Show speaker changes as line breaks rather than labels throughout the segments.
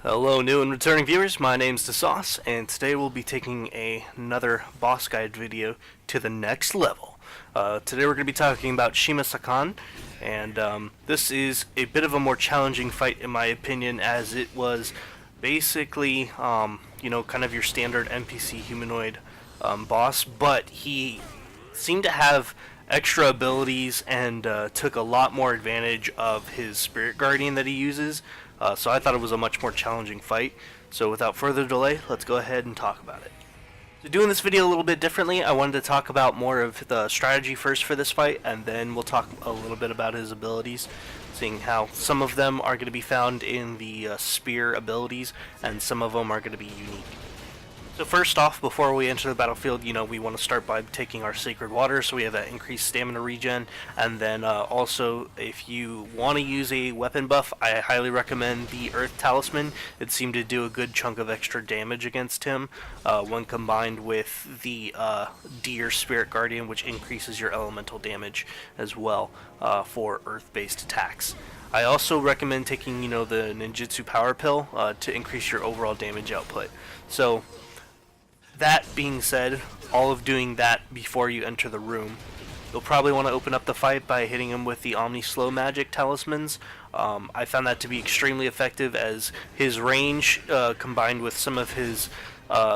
Hello, new and returning viewers. My name's The Sauce, and today we'll be taking another boss guide video to the next level. Today we're going to be talking about SHIMA SAKON, and this is a bit of a more challenging fight in my opinion, as it was basically, kind of your standard NPC humanoid boss, but he seemed to have extra abilities and took a lot more advantage of his spirit guardian that he uses. So I thought it was a much more challenging fight. So without further delay, let's go ahead and talk about it. So doing this video a little bit differently, I wanted to talk about more of the strategy first for this fight, and then we'll talk a little bit about his abilities, seeing how some of them are going to be found in the spear abilities, and some of them are going to be unique. So first off, before we enter the battlefield, we want to start by taking our sacred water, so we have that increased stamina regen, and then also, if you want to use a weapon buff, I highly recommend the Earth Talisman. It seemed to do a good chunk of extra damage against him, when combined with the Deer Spirit Guardian, which increases your elemental damage as well for Earth-based attacks. I also recommend taking, the Ninjutsu Power Pill to increase your overall damage output. So, that being said, all of doing that before you enter the room, you'll probably want to open up the fight by hitting him with the Omni Slow Magic Talismans. I found that to be extremely effective, as his range combined with some of his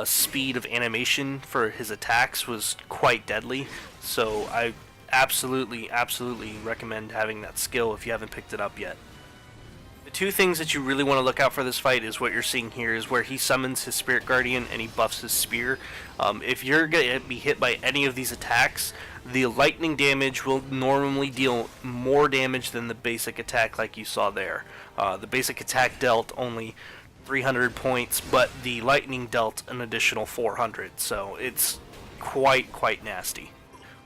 speed of animation for his attacks was quite deadly. So I absolutely recommend having that skill if you haven't picked it up yet. The two things that you really want to look out for this fight is what you're seeing here, is where he summons his Spirit Guardian and he buffs his spear. If you're going to be hit by any of these attacks, the lightning damage will normally deal more damage than the basic attack like you saw there. The basic attack dealt only 300 points, but the lightning dealt an additional 400, so it's quite nasty.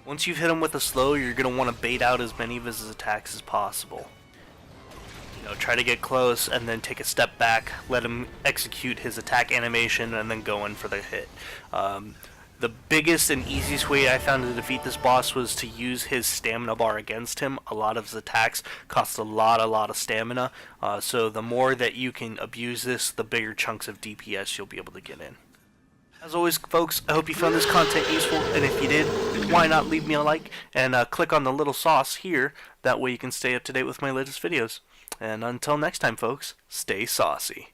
Once you've hit him with a slow, you're going to want to bait out as many of his attacks as possible. Try to get close and then take a step back, let him execute his attack animation, and then go in for the hit. The biggest and easiest way I found to defeat this boss was to use his stamina bar against him. A lot of his attacks cost a lot of stamina, so the more that you can abuse this, the bigger chunks of DPS you'll be able to get in. As always, folks, I hope you found this content useful, and if you did, why not leave me a like and click on the little sauce here. That way you can stay up to date with my latest videos. And until next time, folks, stay saucy.